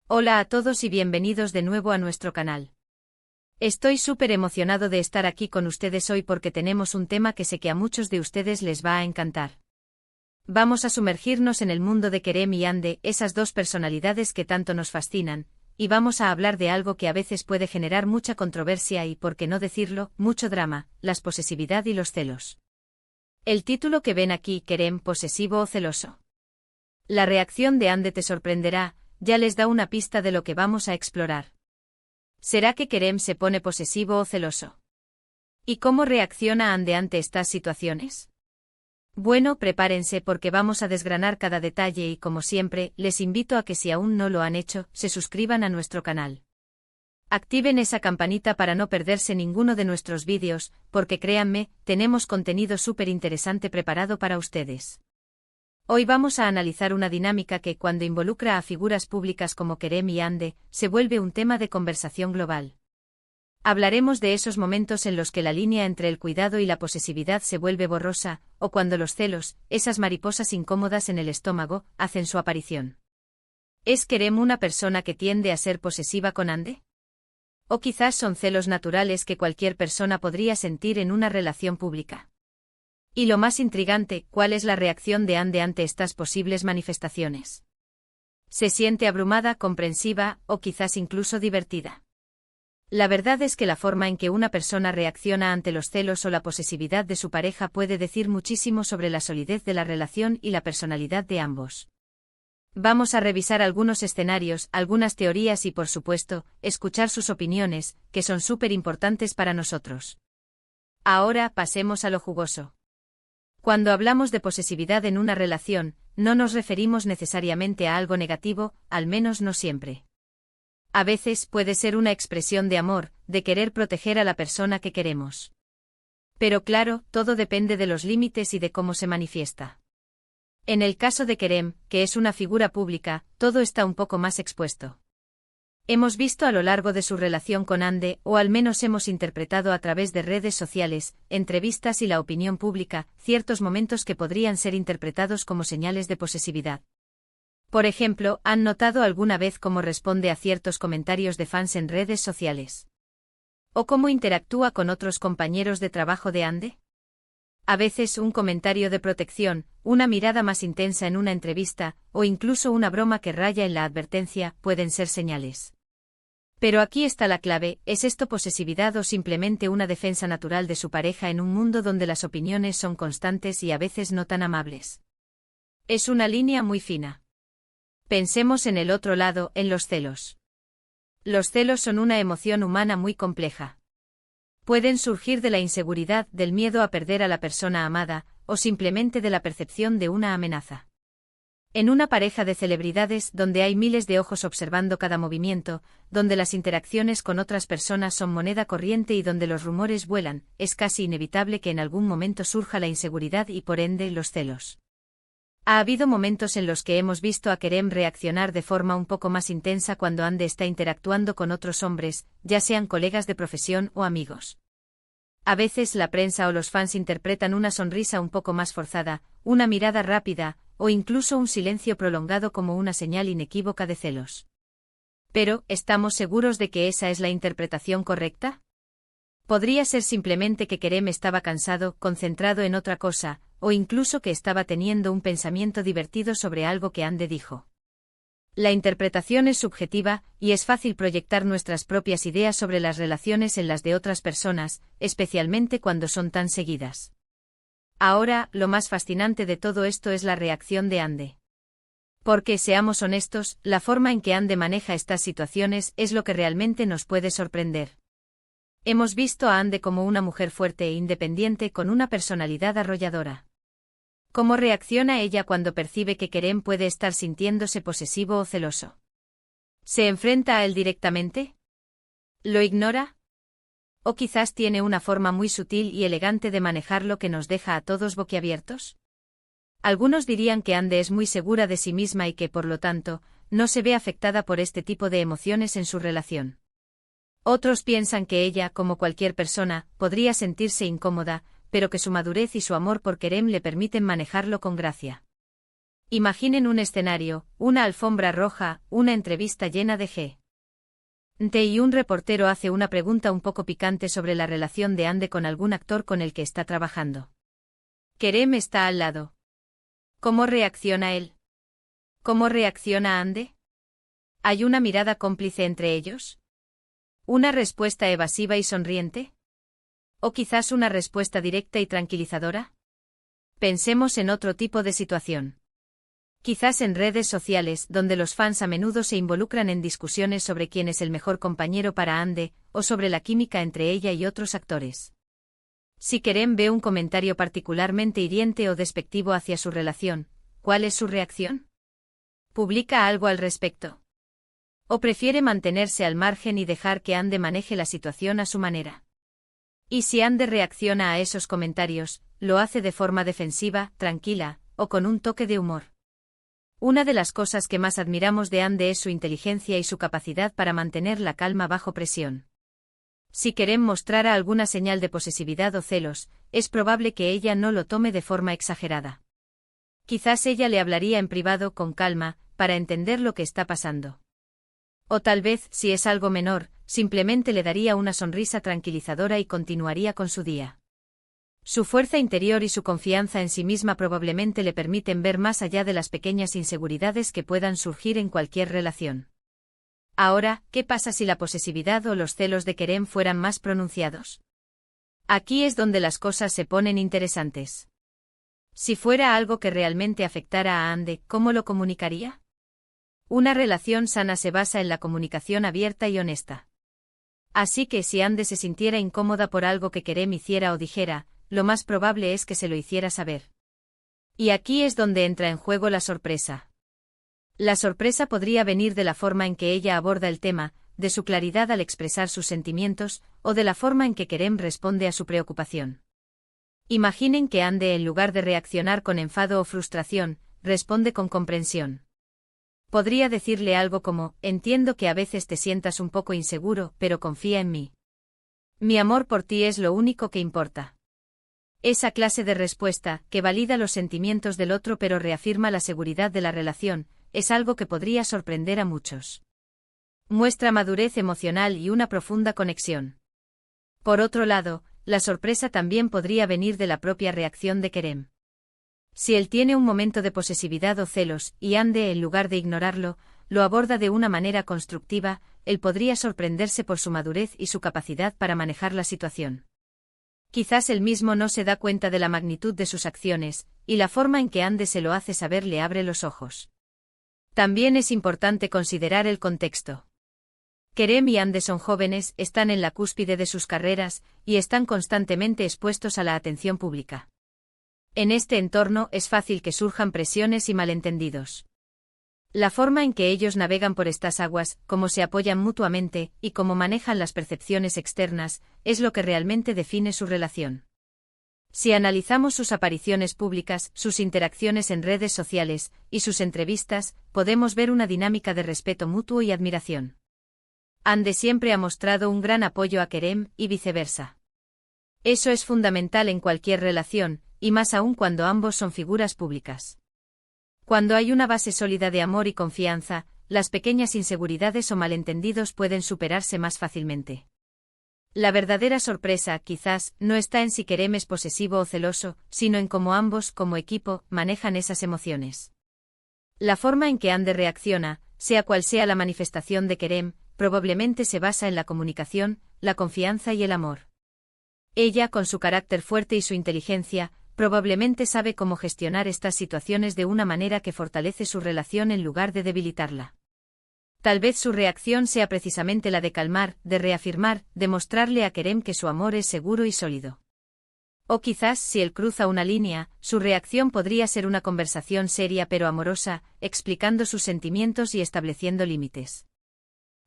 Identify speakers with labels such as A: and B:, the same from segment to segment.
A: Hola a todos y bienvenidos de nuevo a nuestro canal. Estoy súper emocionado de estar aquí con ustedes hoy porque tenemos un tema que sé que a muchos de ustedes les va a encantar. Vamos a sumergirnos en el mundo de Kerem y Hande, esas dos personalidades que tanto nos fascinan, y vamos a hablar de algo que a veces puede generar mucha controversia y, por qué no decirlo, mucho drama, la posesividad y los celos. El título que ven aquí, Kerem, posesivo o celoso. La reacción de Hande te sorprenderá. Ya les da una pista de lo que vamos a explorar. ¿Será que Kerem se pone posesivo o celoso? ¿Y cómo reacciona Hande ante estas situaciones? Bueno, prepárense porque vamos a desgranar cada detalle y, como siempre, les invito a que si aún no lo han hecho, se suscriban a nuestro canal. Activen esa campanita para no perderse ninguno de nuestros vídeos, porque créanme, tenemos contenido súper interesante preparado para ustedes. Hoy vamos a analizar una dinámica que, cuando involucra a figuras públicas como Kerem y Hande, se vuelve un tema de conversación global. Hablaremos de esos momentos en los que la línea entre el cuidado y la posesividad se vuelve borrosa, o cuando los celos, esas mariposas incómodas en el estómago, hacen su aparición. ¿Es Kerem una persona que tiende a ser posesiva con Hande? ¿O quizás son celos naturales que cualquier persona podría sentir en una relación pública? Y lo más intrigante, ¿cuál es la reacción de Hande ante estas posibles manifestaciones? ¿Se siente abrumada, comprensiva, o quizás incluso divertida? La verdad es que la forma en que una persona reacciona ante los celos o la posesividad de su pareja puede decir muchísimo sobre la solidez de la relación y la personalidad de ambos. Vamos a revisar algunos escenarios, algunas teorías y, por supuesto, escuchar sus opiniones, que son súper importantes para nosotros. Ahora pasemos a lo jugoso. Cuando hablamos de posesividad en una relación, no nos referimos necesariamente a algo negativo, al menos no siempre. A veces puede ser una expresión de amor, de querer proteger a la persona que queremos. Pero claro, todo depende de los límites y de cómo se manifiesta. En el caso de Kerem, que es una figura pública, todo está un poco más expuesto. Hemos visto a lo largo de su relación con Hande, o al menos hemos interpretado a través de redes sociales, entrevistas y la opinión pública, ciertos momentos que podrían ser interpretados como señales de posesividad. Por ejemplo, ¿han notado alguna vez cómo responde a ciertos comentarios de fans en redes sociales? ¿O cómo interactúa con otros compañeros de trabajo de Hande? A veces un comentario de protección, una mirada más intensa en una entrevista, o incluso una broma que raya en la advertencia, pueden ser señales. Pero aquí está la clave, ¿es esto posesividad o simplemente una defensa natural de su pareja en un mundo donde las opiniones son constantes y a veces no tan amables? Es una línea muy fina. Pensemos en el otro lado, en los celos. Los celos son una emoción humana muy compleja. Pueden surgir de la inseguridad, del miedo a perder a la persona amada, o simplemente de la percepción de una amenaza. En una pareja de celebridades donde hay miles de ojos observando cada movimiento, donde las interacciones con otras personas son moneda corriente y donde los rumores vuelan, es casi inevitable que en algún momento surja la inseguridad y por ende los celos. Ha habido momentos en los que hemos visto a Kerem reaccionar de forma un poco más intensa cuando Hande está interactuando con otros hombres, ya sean colegas de profesión o amigos. A veces la prensa o los fans interpretan una sonrisa un poco más forzada, una mirada rápida, o incluso un silencio prolongado como una señal inequívoca de celos. Pero, ¿estamos seguros de que esa es la interpretación correcta? Podría ser simplemente que Kerem estaba cansado, concentrado en otra cosa, o incluso que estaba teniendo un pensamiento divertido sobre algo que Hande dijo. La interpretación es subjetiva, y es fácil proyectar nuestras propias ideas sobre las relaciones en las de otras personas, especialmente cuando son tan seguidas. Ahora, lo más fascinante de todo esto es la reacción de Hande. Porque, seamos honestos, la forma en que Hande maneja estas situaciones es lo que realmente nos puede sorprender. Hemos visto a Hande como una mujer fuerte e independiente con una personalidad arrolladora. ¿Cómo reacciona ella cuando percibe que Kerem puede estar sintiéndose posesivo o celoso? ¿Se enfrenta a él directamente? ¿Lo ignora? ¿O quizás tiene una forma muy sutil y elegante de manejarlo que nos deja a todos boquiabiertos? Algunos dirían que Hande es muy segura de sí misma y que, por lo tanto, no se ve afectada por este tipo de emociones en su relación. Otros piensan que ella, como cualquier persona, podría sentirse incómoda, pero que su madurez y su amor por Kerem le permiten manejarlo con gracia. Imaginen un escenario, una alfombra roja, una entrevista llena de gente y un reportero hace una pregunta un poco picante sobre la relación de Ande con algún actor con el que está trabajando. Kerem está al lado. ¿Cómo reacciona él? ¿Cómo reacciona Ande? ¿Hay una mirada cómplice entre ellos? ¿Una respuesta evasiva y sonriente? ¿O quizás una respuesta directa y tranquilizadora? Pensemos en otro tipo de situación. Quizás en redes sociales, donde los fans a menudo se involucran en discusiones sobre quién es el mejor compañero para Ande, o sobre la química entre ella y otros actores. Si Kerem ve un comentario particularmente hiriente o despectivo hacia su relación, ¿cuál es su reacción? ¿Publica algo al respecto? ¿O prefiere mantenerse al margen y dejar que Ande maneje la situación a su manera? Y si Ande reacciona a esos comentarios, ¿lo hace de forma defensiva, tranquila, o con un toque de humor? Una de las cosas que más admiramos de Ande es su inteligencia y su capacidad para mantener la calma bajo presión. Si Kerem mostrara alguna señal de posesividad o celos, es probable que ella no lo tome de forma exagerada. Quizás ella le hablaría en privado con calma, para entender lo que está pasando. O tal vez, si es algo menor, simplemente le daría una sonrisa tranquilizadora y continuaría con su día. Su fuerza interior y su confianza en sí misma probablemente le permiten ver más allá de las pequeñas inseguridades que puedan surgir en cualquier relación. Ahora, ¿qué pasa si la posesividad o los celos de Kerem fueran más pronunciados? Aquí es donde las cosas se ponen interesantes. Si fuera algo que realmente afectara a Ande, ¿cómo lo comunicaría? Una relación sana se basa en la comunicación abierta y honesta. Así que si Ande se sintiera incómoda por algo que Kerem hiciera o dijera, lo más probable es que se lo hiciera saber. Y aquí es donde entra en juego la sorpresa. La sorpresa podría venir de la forma en que ella aborda el tema, de su claridad al expresar sus sentimientos, o de la forma en que Kerem responde a su preocupación. Imaginen que Ande, en lugar de reaccionar con enfado o frustración, responde con comprensión. Podría decirle algo como: entiendo que a veces te sientas un poco inseguro, pero confía en mí. Mi amor por ti es lo único que importa. Esa clase de respuesta, que valida los sentimientos del otro pero reafirma la seguridad de la relación, es algo que podría sorprender a muchos. Muestra madurez emocional y una profunda conexión. Por otro lado, la sorpresa también podría venir de la propia reacción de Kerem. Si él tiene un momento de posesividad o celos, y Ande, en lugar de ignorarlo, lo aborda de una manera constructiva, él podría sorprenderse por su madurez y su capacidad para manejar la situación. Quizás él mismo no se da cuenta de la magnitud de sus acciones, y la forma en que Ande se lo hace saber le abre los ojos. También es importante considerar el contexto. Kerem y Ande son jóvenes, están en la cúspide de sus carreras, y están constantemente expuestos a la atención pública. En este entorno es fácil que surjan presiones y malentendidos. La forma en que ellos navegan por estas aguas, cómo se apoyan mutuamente, y cómo manejan las percepciones externas, es lo que realmente define su relación. Si analizamos sus apariciones públicas, sus interacciones en redes sociales, y sus entrevistas, podemos ver una dinámica de respeto mutuo y admiración. Ande siempre ha mostrado un gran apoyo a Kerem, y viceversa. Eso es fundamental en cualquier relación, y más aún cuando ambos son figuras públicas. Cuando hay una base sólida de amor y confianza, las pequeñas inseguridades o malentendidos pueden superarse más fácilmente. La verdadera sorpresa, quizás, no está en si Kerem es posesivo o celoso, sino en cómo ambos, como equipo, manejan esas emociones. La forma en que Ande reacciona, sea cual sea la manifestación de Kerem, probablemente se basa en la comunicación, la confianza y el amor. Ella, con su carácter fuerte y su inteligencia, probablemente sabe cómo gestionar estas situaciones de una manera que fortalece su relación en lugar de debilitarla. Tal vez su reacción sea precisamente la de calmar, de reafirmar, de mostrarle a Kerem que su amor es seguro y sólido. O quizás, si él cruza una línea, su reacción podría ser una conversación seria pero amorosa, explicando sus sentimientos y estableciendo límites.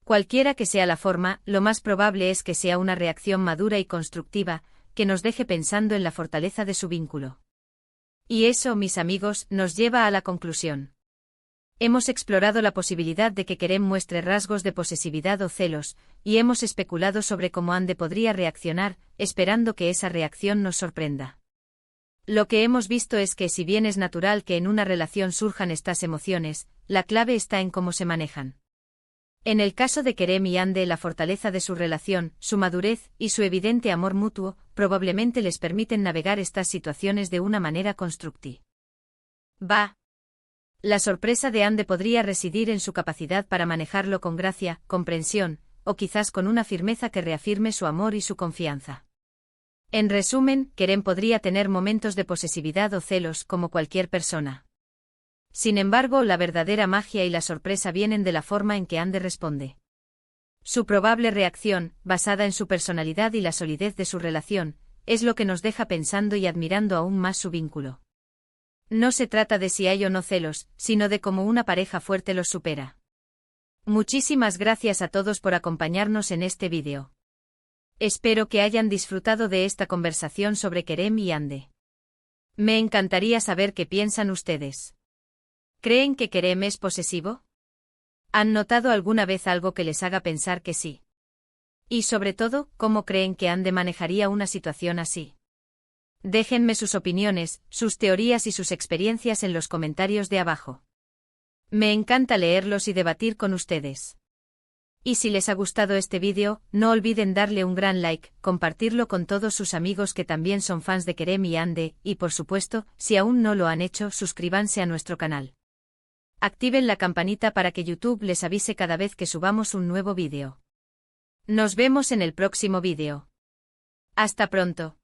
A: Cualquiera que sea la forma, lo más probable es que sea una reacción madura y constructiva, que nos deje pensando en la fortaleza de su vínculo. Y eso, mis amigos, nos lleva a la conclusión. Hemos explorado la posibilidad de que Kerem muestre rasgos de posesividad o celos, y hemos especulado sobre cómo Ande podría reaccionar, esperando que esa reacción nos sorprenda. Lo que hemos visto es que si bien es natural que en una relación surjan estas emociones, la clave está en cómo se manejan. En el caso de Kerem y Hande, la fortaleza de su relación, su madurez y su evidente amor mutuo, probablemente les permiten navegar estas situaciones de una manera constructiva. La sorpresa de Hande podría residir en su capacidad para manejarlo con gracia, comprensión, o quizás con una firmeza que reafirme su amor y su confianza. En resumen, Kerem podría tener momentos de posesividad o celos como cualquier persona. Sin embargo, la verdadera magia y la sorpresa vienen de la forma en que Hande responde. Su probable reacción, basada en su personalidad y la solidez de su relación, es lo que nos deja pensando y admirando aún más su vínculo. No se trata de si hay o no celos, sino de cómo una pareja fuerte los supera. Muchísimas gracias a todos por acompañarnos en este vídeo. Espero que hayan disfrutado de esta conversación sobre Kerem y Hande. Me encantaría saber qué piensan ustedes. ¿Creen que Kerem es posesivo? ¿Han notado alguna vez algo que les haga pensar que sí? Y sobre todo, ¿cómo creen que Hande manejaría una situación así? Déjenme sus opiniones, sus teorías y sus experiencias en los comentarios de abajo. Me encanta leerlos y debatir con ustedes. Y si les ha gustado este vídeo, no olviden darle un gran like, compartirlo con todos sus amigos que también son fans de Kerem y Hande, y por supuesto, si aún no lo han hecho, suscríbanse a nuestro canal. Activen la campanita para que YouTube les avise cada vez que subamos un nuevo vídeo. Nos vemos en el próximo vídeo. Hasta pronto.